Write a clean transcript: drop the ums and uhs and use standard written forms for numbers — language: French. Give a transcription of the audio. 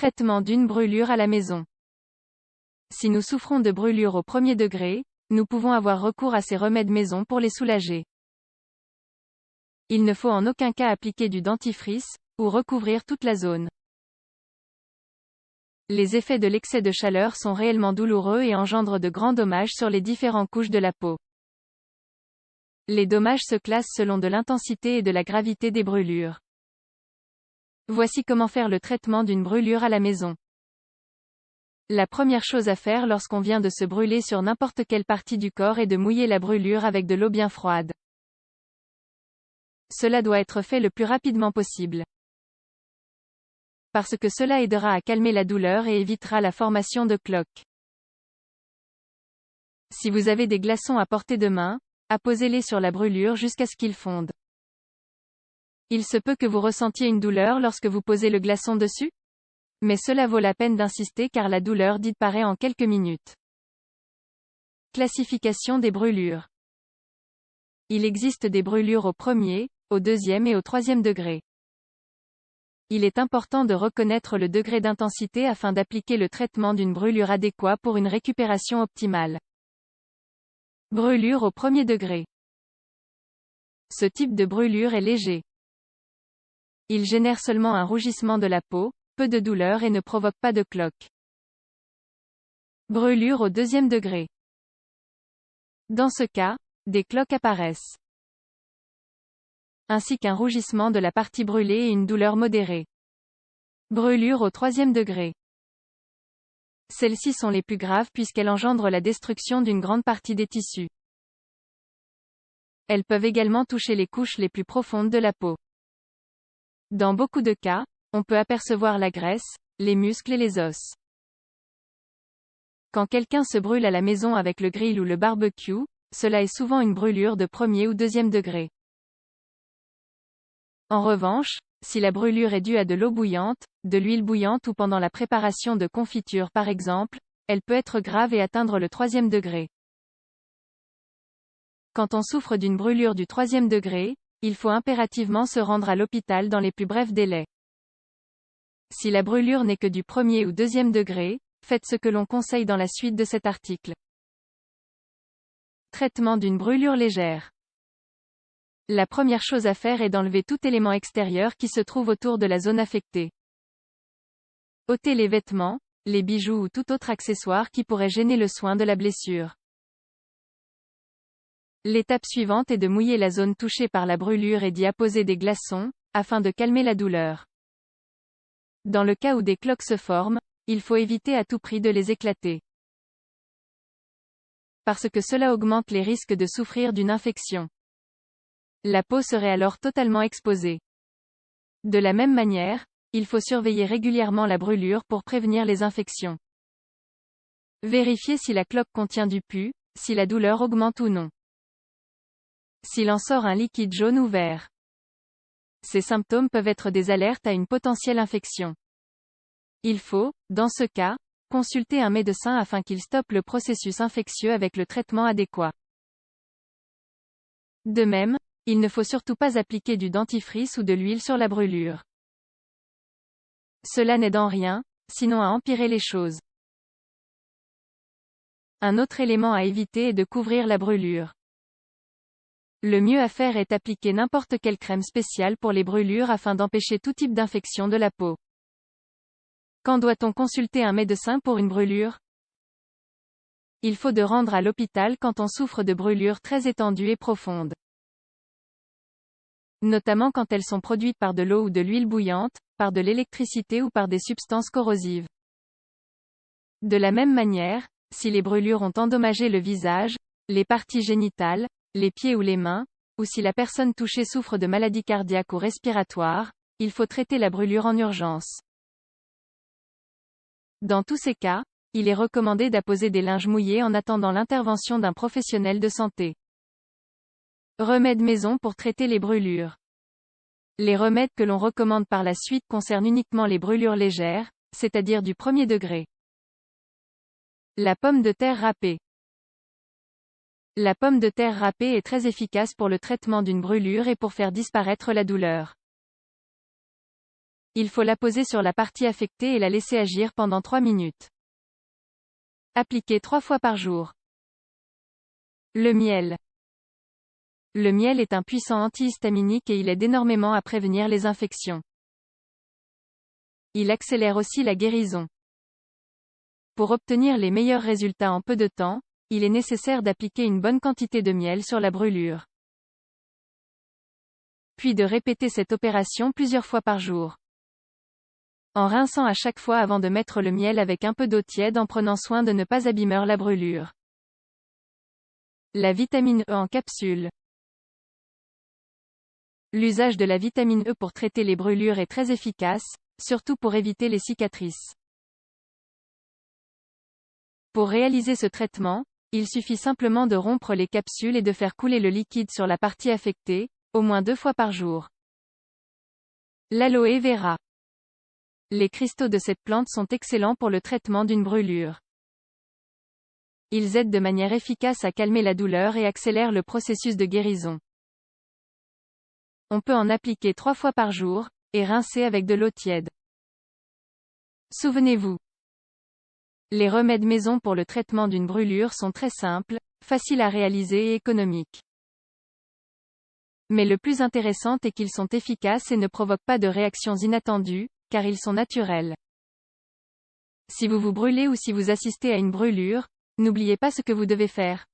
Traitement d'une brûlure à la maison. Si nous souffrons de brûlures au premier degré, nous pouvons avoir recours à ces remèdes maison pour les soulager. Il ne faut en aucun cas appliquer du dentifrice, ou recouvrir toute la zone. Les effets de l'excès de chaleur sont réellement douloureux et engendrent de grands dommages sur les différentes couches de la peau. Les dommages se classent selon de l'intensité et de la gravité des brûlures. Voici comment faire le traitement d'une brûlure à la maison. La première chose à faire lorsqu'on vient de se brûler sur n'importe quelle partie du corps est de mouiller la brûlure avec de l'eau bien froide. Cela doit être fait le plus rapidement possible. Parce que cela aidera à calmer la douleur et évitera la formation de cloques. Si vous avez des glaçons à portée de main, apposez-les sur la brûlure jusqu'à ce qu'ils fondent. Il se peut que vous ressentiez une douleur lorsque vous posez le glaçon dessus? Mais cela vaut la peine d'insister car la douleur disparaît en quelques minutes. Classification des brûlures. Il existe des brûlures au premier, au deuxième et au troisième degré. Il est important de reconnaître le degré d'intensité afin d'appliquer le traitement d'une brûlure adéquat pour une récupération optimale. Brûlure au premier degré. Ce type de brûlure est léger. Il génère seulement un rougissement de la peau, peu de douleur et ne provoque pas de cloques. Brûlure au deuxième degré. Dans ce cas, des cloques apparaissent, ainsi qu'un rougissement de la partie brûlée et une douleur modérée. Brûlure au troisième degré. Celles-ci sont les plus graves puisqu'elles engendrent la destruction d'une grande partie des tissus. Elles peuvent également toucher les couches les plus profondes de la peau. Dans beaucoup de cas, on peut apercevoir la graisse, les muscles et les os. Quand quelqu'un se brûle à la maison avec le grill ou le barbecue, cela est souvent une brûlure de premier ou deuxième degré. En revanche, si la brûlure est due à de l'eau bouillante, de l'huile bouillante ou pendant la préparation de confitures par exemple, elle peut être grave et atteindre le troisième degré. Quand on souffre d'une brûlure du troisième degré, il faut impérativement se rendre à l'hôpital dans les plus brefs délais. Si la brûlure n'est que du premier ou deuxième degré, faites ce que l'on conseille dans la suite de cet article. Traitement d'une brûlure légère. La première chose à faire est d'enlever tout élément extérieur qui se trouve autour de la zone affectée. Ôtez les vêtements, les bijoux ou tout autre accessoire qui pourrait gêner le soin de la blessure. L'étape suivante est de mouiller la zone touchée par la brûlure et d'y apposer des glaçons, afin de calmer la douleur. Dans le cas où des cloques se forment, il faut éviter à tout prix de les éclater. Parce que cela augmente les risques de souffrir d'une infection. La peau serait alors totalement exposée. De la même manière, il faut surveiller régulièrement la brûlure pour prévenir les infections. Vérifiez si la cloque contient du pus, si la douleur augmente ou non. S'il en sort un liquide jaune ou vert. Ces symptômes peuvent être des alertes à une potentielle infection. Il faut, dans ce cas, consulter un médecin afin qu'il stoppe le processus infectieux avec le traitement adéquat. De même, il ne faut surtout pas appliquer du dentifrice ou de l'huile sur la brûlure. Cela n'aide en rien, sinon à empirer les choses. Un autre élément à éviter est de couvrir la brûlure. Le mieux à faire est appliquer n'importe quelle crème spéciale pour les brûlures afin d'empêcher tout type d'infection de la peau. Quand doit-on consulter un médecin pour une brûlure? Il faut se rendre à l'hôpital quand on souffre de brûlures très étendues et profondes. Notamment quand elles sont produites par de l'eau ou de l'huile bouillante, par de l'électricité ou par des substances corrosives. De la même manière, si les brûlures ont endommagé le visage, les parties génitales, les pieds ou les mains, ou si la personne touchée souffre de maladies cardiaques ou respiratoires, il faut traiter la brûlure en urgence. Dans tous ces cas, il est recommandé d'apposer des linges mouillés en attendant l'intervention d'un professionnel de santé. Remèdes maison pour traiter les brûlures. Les remèdes que l'on recommande par la suite concernent uniquement les brûlures légères, c'est-à-dire du premier degré. La pomme de terre râpée. La pomme de terre râpée est très efficace pour le traitement d'une brûlure et pour faire disparaître la douleur. Il faut l'apposer sur la partie affectée et la laisser agir pendant 3 minutes. Appliquer 3 fois par jour. Le miel. Le miel est un puissant antihistaminique et il aide énormément à prévenir les infections. Il accélère aussi la guérison. Pour obtenir les meilleurs résultats en peu de temps, il est nécessaire d'appliquer une bonne quantité de miel sur la brûlure. Puis de répéter cette opération plusieurs fois par jour. En rinçant à chaque fois avant de mettre le miel avec un peu d'eau tiède en prenant soin de ne pas abîmer la brûlure. La vitamine E en capsule. L'usage de la vitamine E pour traiter les brûlures est très efficace, surtout pour éviter les cicatrices. Pour réaliser ce traitement, il suffit simplement de rompre les capsules et de faire couler le liquide sur la partie affectée, au moins 2 fois par jour. L'aloe vera. Les cristaux de cette plante sont excellents pour le traitement d'une brûlure. Ils aident de manière efficace à calmer la douleur et accélèrent le processus de guérison. On peut en appliquer 3 fois par jour, et rincer avec de l'eau tiède. Souvenez-vous. Les remèdes maison pour le traitement d'une brûlure sont très simples, faciles à réaliser et économiques. Mais le plus intéressant est qu'ils sont efficaces et ne provoquent pas de réactions inattendues, car ils sont naturels. Si vous vous brûlez ou si vous assistez à une brûlure, n'oubliez pas ce que vous devez faire.